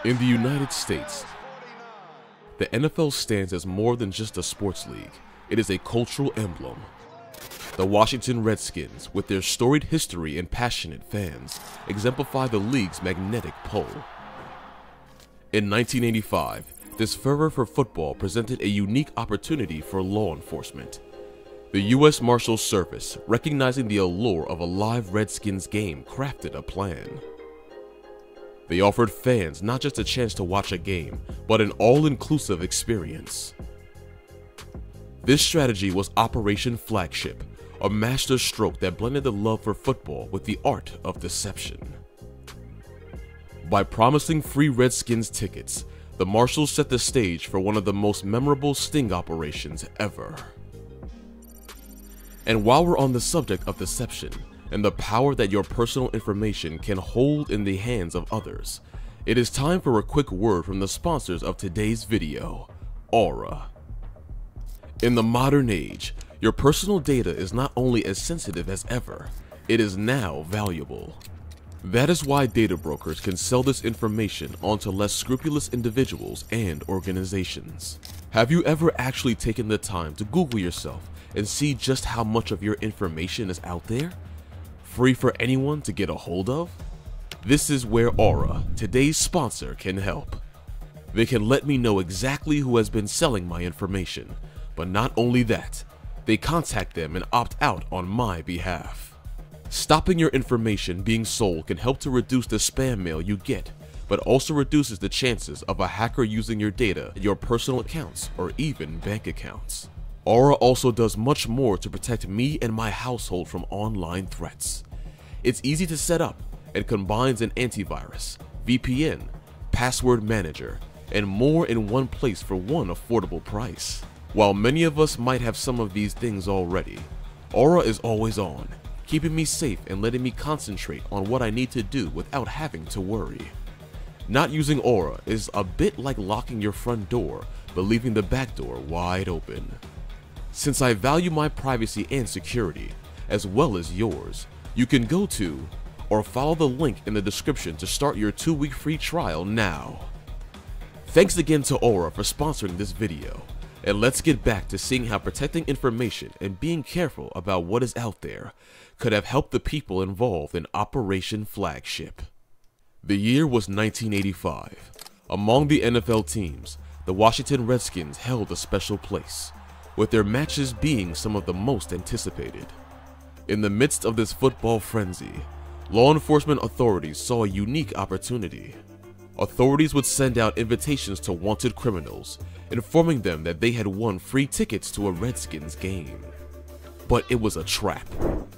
In the United States, the NFL stands as more than just a sports league. It is a cultural emblem. The Washington Redskins, with their storied history and passionate fans, exemplify the league's magnetic pull. In 1985, this fervor for football presented a unique opportunity for law enforcement. The U.S. Marshals Service, recognizing the allure of a live Redskins game, crafted a plan. They offered fans not just a chance to watch a game, but an all-inclusive experience. This strategy was Operation Flagship, a master stroke that blended the love for football with the art of deception. By promising free Redskins tickets, the Marshals set the stage for one of the most memorable sting operations ever. And while we're on the subject of deception, and the power that your personal information can hold in the hands of others, it is time for a quick word from the sponsors of today's video, Aura. In the modern age, your personal data is not only as sensitive as ever, it is now valuable. That is why data brokers can sell this information onto less scrupulous individuals and organizations. Have you ever actually taken the time to Google yourself and see just how much of your information is out there? Free for anyone to get a hold of? This is where Aura, today's sponsor, can help. They can let me know exactly who has been selling my information, but not only that, they contact them and opt out on my behalf. Stopping your information being sold can help to reduce the spam mail you get, but also reduces the chances of a hacker using your data, your personal accounts, or even bank accounts. Aura also does much more to protect me and my household from online threats. It's easy to set up and combines an antivirus, VPN, password manager, and more in one place for one affordable price. While many of us might have some of these things already, Aura is always on, keeping me safe and letting me concentrate on what I need to do without having to worry. Not using Aura is a bit like locking your front door but leaving the back door wide open. Since I value my privacy and security, as well as yours, you can go to or follow the link in the description to start your 2-week free trial now. Thanks again to Aura for sponsoring this video, and let's get back to seeing how protecting information and being careful about what is out there could have helped the people involved in Operation Flagship. The year was 1985. Among the NFL teams, the Washington Redskins held a special place, with their matches being some of the most anticipated. In the midst of this football frenzy, law enforcement authorities saw a unique opportunity. Authorities would send out invitations to wanted criminals, informing them that they had won free tickets to a Redskins game. But it was a trap.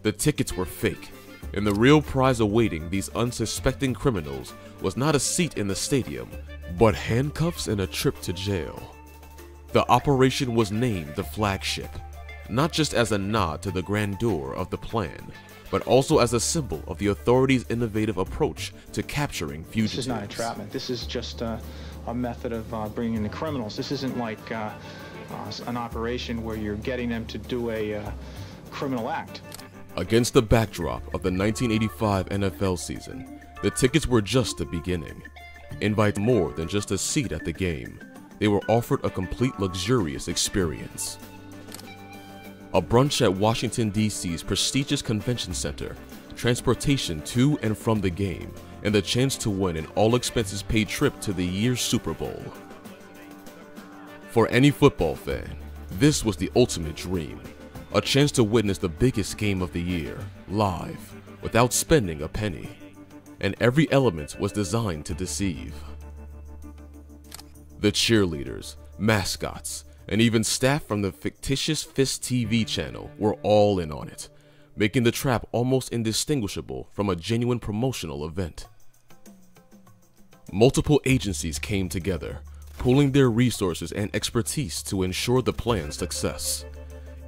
The tickets were fake, and the real prize awaiting these unsuspecting criminals was not a seat in the stadium, but handcuffs and a trip to jail. The operation was named the Flagship, not just as a nod to the grandeur of the plan, but also as a symbol of the authorities' innovative approach to capturing fugitives. This is not entrapment. This is just a method of bringing in the criminals. This isn't like an operation where you're getting them to do a criminal act. Against the backdrop of the 1985 NFL season, the tickets were just the beginning. Invite more than just a seat at the game. They were offered a complete luxurious experience. A brunch at Washington, D.C.'s prestigious convention center, transportation to and from the game, and the chance to win an all-expenses-paid trip to the year's Super Bowl. For any football fan, this was the ultimate dream, a chance to witness the biggest game of the year, live, without spending a penny. And every element was designed to deceive. The cheerleaders, mascots, and even staff from the fictitious Fist TV channel were all in on it, making the trap almost indistinguishable from a genuine promotional event. Multiple agencies came together, pooling their resources and expertise to ensure the plan's success.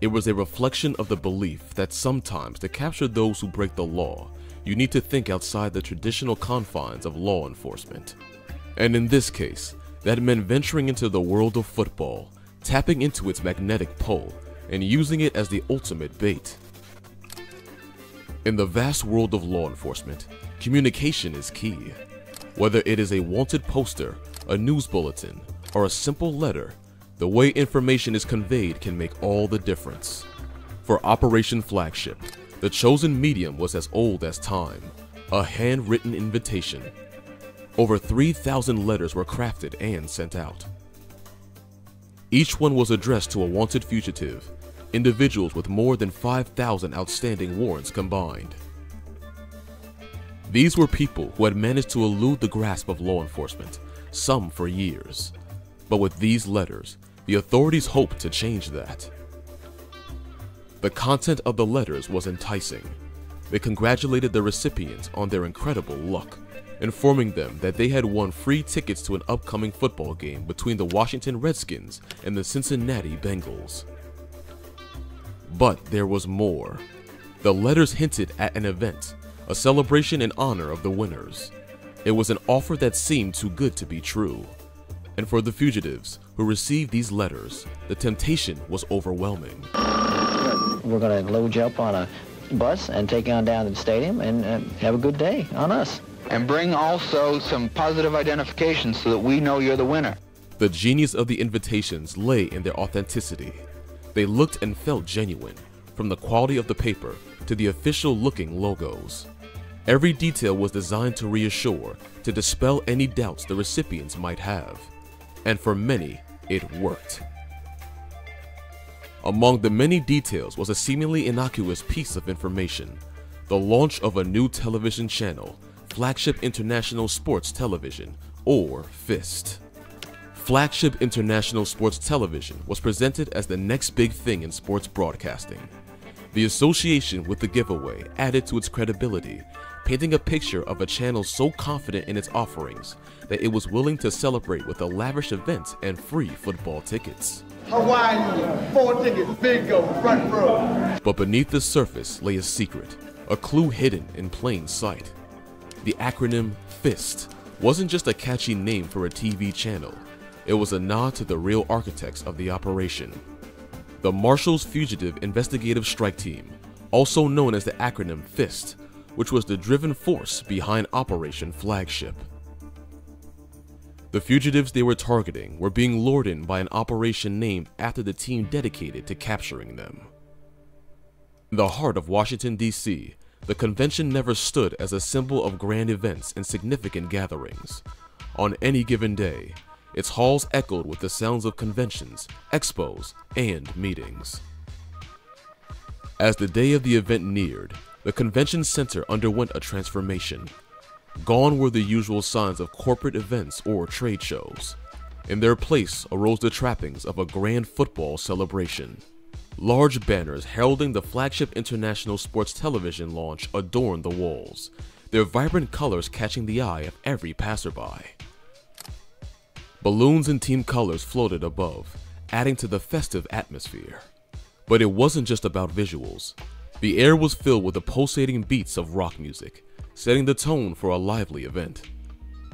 It was a reflection of the belief that sometimes to capture those who break the law, you need to think outside the traditional confines of law enforcement. And in this case, that meant venturing into the world of football, tapping into its magnetic pull, and using it as the ultimate bait. In the vast world of law enforcement, communication is key. Whether it is a wanted poster, a news bulletin, or a simple letter, the way information is conveyed can make all the difference. For Operation Flagship, the chosen medium was as old as time, a handwritten invitation. Over 3,000 letters were crafted and sent out. Each one was addressed to a wanted fugitive, individuals with more than 5,000 outstanding warrants combined. These were people who had managed to elude the grasp of law enforcement, some for years. But with these letters, the authorities hoped to change that. The content of the letters was enticing. They congratulated the recipients on their incredible luck, informing them that they had won free tickets to an upcoming football game between the Washington Redskins and the Cincinnati Bengals. But there was more. The letters hinted at an event, a celebration in honor of the winners. It was an offer that seemed too good to be true. And for the fugitives who received these letters, the temptation was overwhelming. We're going to load you up on a bus and take you on down to the stadium and have a good day on us. And bring also some positive identification so that we know you're the winner. The genius of the invitations lay in their authenticity. They looked and felt genuine, from the quality of the paper to the official-looking logos. Every detail was designed to reassure, to dispel any doubts the recipients might have. And for many, it worked. Among the many details was a seemingly innocuous piece of information: the launch of a new television channel, Flagship International Sports Television, or FIST. Flagship International Sports Television was presented as the next big thing in sports broadcasting. The association with the giveaway added to its credibility, painting a picture of a channel so confident in its offerings that it was willing to celebrate with a lavish event and free football tickets. Hawaii, 4 tickets, bingo, front row. But beneath the surface lay a secret, a clue hidden in plain sight. The acronym FIST wasn't just a catchy name for a TV channel. It was a nod to the real architects of the operation. The Marshals Fugitive Investigative Strike Team, also known as the acronym FIST, which was the driven force behind Operation Flagship. The fugitives they were targeting were being lured in by an operation named after the team dedicated to capturing them. In the heart of Washington, D.C., the convention never stood as a symbol of grand events and significant gatherings. On any given day, its halls echoed with the sounds of conventions, expos, and meetings. As the day of the event neared, the convention center underwent a transformation. Gone were the usual signs of corporate events or trade shows. In their place arose the trappings of a grand football celebration. Large banners heralding the Flagship International Sports Television launch adorned the walls, their vibrant colors catching the eye of every passerby. Balloons and team colors floated above, adding to the festive atmosphere. But it wasn't just about visuals. The air was filled with the pulsating beats of rock music, setting the tone for a lively event.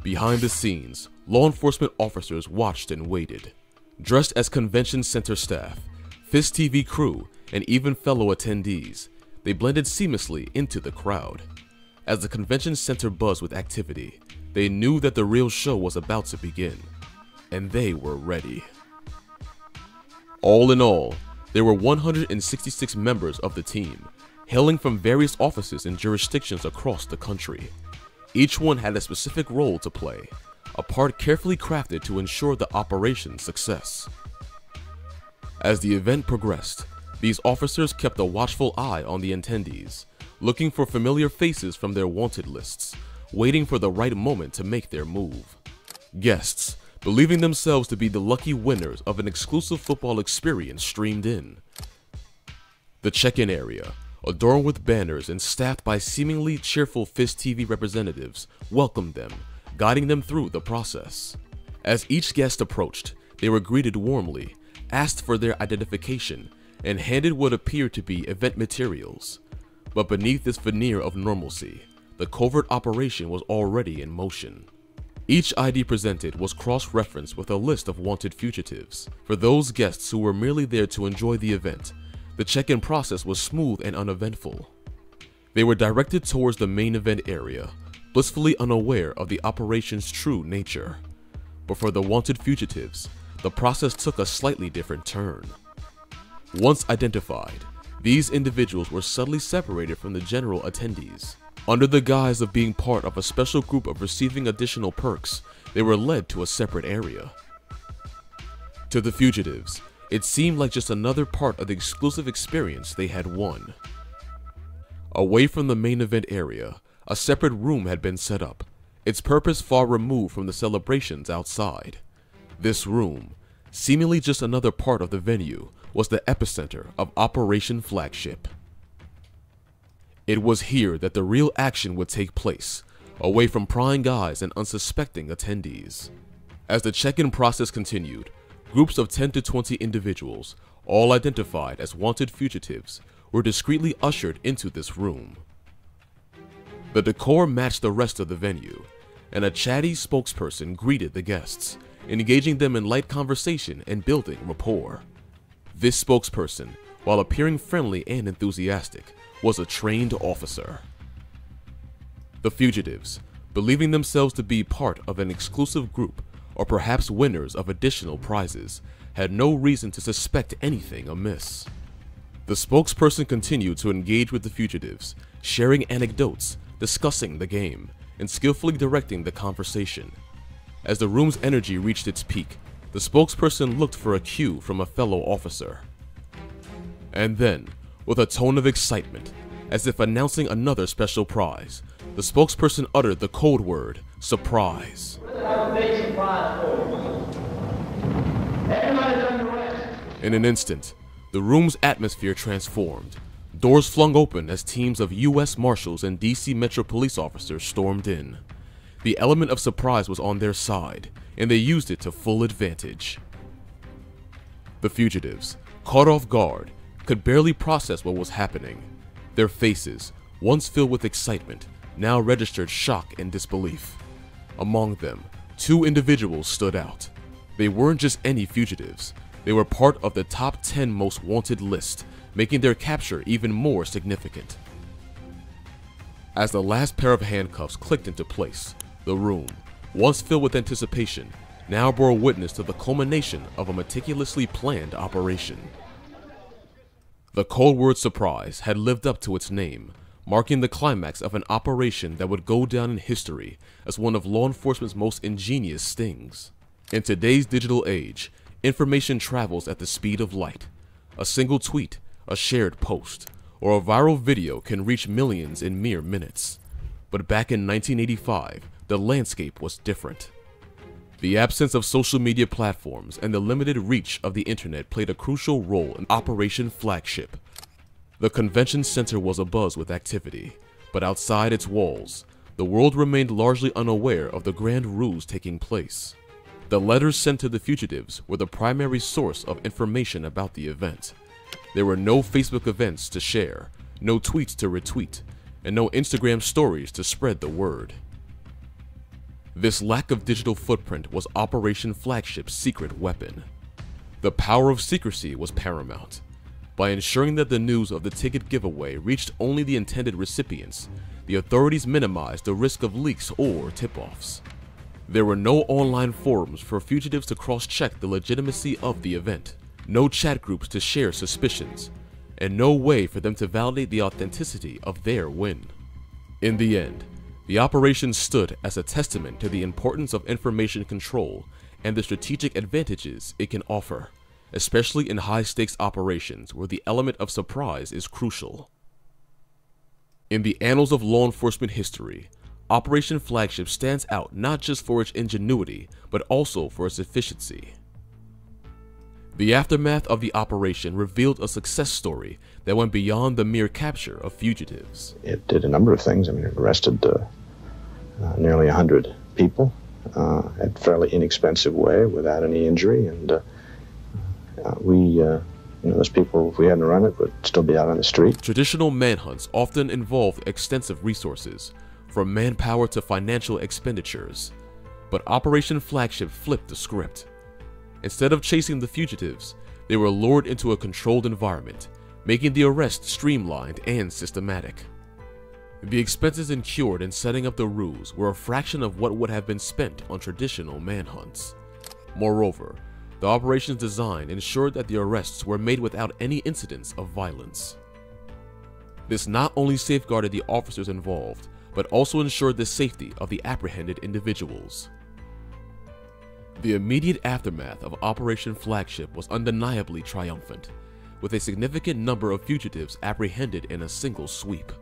Behind the scenes, law enforcement officers watched and waited. Dressed as convention center staff, FIST TV crew, and even fellow attendees, they blended seamlessly into the crowd. As the convention center buzzed with activity, they knew that the real show was about to begin, and they were ready. All in all, there were 166 members of the team, hailing from various offices and jurisdictions across the country. Each one had a specific role to play, a part carefully crafted to ensure the operation's success. As the event progressed, these officers kept a watchful eye on the attendees, looking for familiar faces from their wanted lists, waiting for the right moment to make their move. Guests, believing themselves to be the lucky winners of an exclusive football experience, streamed in. The check-in area, adorned with banners and staffed by seemingly cheerful FIST TV representatives, welcomed them, guiding them through the process. As each guest approached, they were greeted warmly, asked for their identification, and handed what appeared to be event materials. But beneath this veneer of normalcy, the covert operation was already in motion. Each ID presented was cross-referenced with a list of wanted fugitives. For those guests who were merely there to enjoy the event, the check-in process was smooth and uneventful. They were directed towards the main event area, blissfully unaware of the operation's true nature. But for the wanted fugitives, the process took a slightly different turn. Once identified, these individuals were subtly separated from the general attendees. Under the guise of being part of a special group of receiving additional perks, they were led to a separate area. To the fugitives, it seemed like just another part of the exclusive experience they had won. Away from the main event area, a separate room had been set up, its purpose far removed from the celebrations outside. This room, seemingly just another part of the venue, was the epicenter of Operation Flagship. It was here that the real action would take place, away from prying eyes and unsuspecting attendees. As the check-in process continued, groups of 10 to 20 individuals, all identified as wanted fugitives, were discreetly ushered into this room. The decor matched the rest of the venue, and a chatty spokesperson greeted the guests, engaging them in light conversation and building rapport. This spokesperson, while appearing friendly and enthusiastic, was a trained officer. The fugitives, believing themselves to be part of an exclusive group, or perhaps winners of additional prizes, had no reason to suspect anything amiss. The spokesperson continued to engage with the fugitives, sharing anecdotes, discussing the game, and skillfully directing the conversation. As the room's energy reached its peak, the spokesperson looked for a cue from a fellow officer. And then, with a tone of excitement, as if announcing another special prize, the spokesperson uttered the code word, surprise. In an instant, the room's atmosphere transformed. Doors flung open as teams of U.S. Marshals and D.C. Metro police officers stormed in. The element of surprise was on their side, and they used it to full advantage. The fugitives, caught off guard, could barely process what was happening. Their faces, once filled with excitement, now registered shock and disbelief. Among them, 2 individuals stood out. They weren't just any fugitives, they were part of the top 10 most wanted list, making their capture even more significant. As the last pair of handcuffs clicked into place, the room, once filled with anticipation, now bore witness to the culmination of a meticulously planned operation. The code word surprise had lived up to its name, marking the climax of an operation that would go down in history as one of law enforcement's most ingenious stings. In today's digital age, information travels at the speed of light. A single tweet, a shared post, or a viral video can reach millions in mere minutes. But back in 1985, the landscape was different. The absence of social media platforms and the limited reach of the internet played a crucial role in Operation Flagship. The convention center was abuzz with activity, but outside its walls, the world remained largely unaware of the grand ruse taking place. The letters sent to the fugitives were the primary source of information about the event. There were no Facebook events to share, no tweets to retweet, and no Instagram stories to spread the word. This lack of digital footprint was Operation Flagship's secret weapon. The power of secrecy was paramount. By ensuring that the news of the ticket giveaway reached only the intended recipients, the authorities minimized the risk of leaks or tip-offs. There were no online forums for fugitives to cross-check the legitimacy of the event, no chat groups to share suspicions, and no way for them to validate the authenticity of their win. In the end, the operation stood as a testament to the importance of information control and the strategic advantages it can offer, especially in high-stakes operations where the element of surprise is crucial. In the annals of law enforcement history, Operation Flagship stands out not just for its ingenuity, but also for its efficiency. The aftermath of the operation revealed a success story that went beyond the mere capture of fugitives. It did a number of things. I mean, it arrested nearly 100 people in a fairly inexpensive way without any injury, and those people, if we hadn't run it, would still be out on the street. Traditional manhunts often involved extensive resources, from manpower to financial expenditures, but Operation Flagship flipped the script. Instead of chasing the fugitives, they were lured into a controlled environment, making the arrest streamlined and systematic. The expenses incurred in setting up the ruse were a fraction of what would have been spent on traditional manhunts. Moreover, the operation's design ensured that the arrests were made without any incidents of violence. This not only safeguarded the officers involved, but also ensured the safety of the apprehended individuals. The immediate aftermath of Operation Flagship was undeniably triumphant, with a significant number of fugitives apprehended in a single sweep.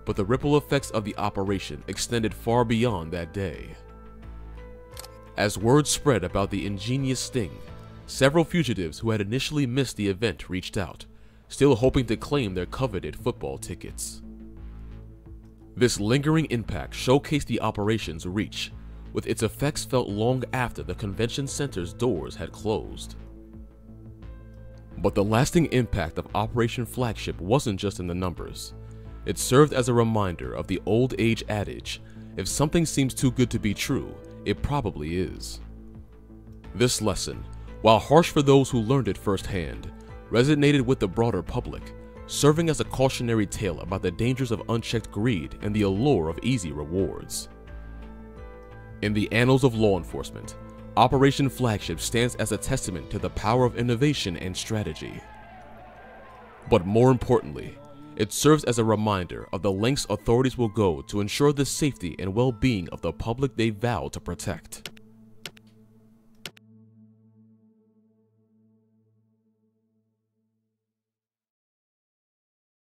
But the ripple effects of the operation extended far beyond that day. As word spread about the ingenious sting, several fugitives who had initially missed the event reached out, still hoping to claim their coveted football tickets. This lingering impact showcased the operation's reach, with its effects felt long after the convention center's doors had closed. But the lasting impact of Operation Flagship wasn't just in the numbers. It served as a reminder of the old age adage, if something seems too good to be true, it probably is. This lesson, while harsh for those who learned it firsthand, resonated with the broader public, serving as a cautionary tale about the dangers of unchecked greed and the allure of easy rewards. In the annals of law enforcement, Operation Flagship stands as a testament to the power of innovation and strategy. But more importantly, it serves as a reminder of the lengths authorities will go to ensure the safety and well-being of the public they vow to protect.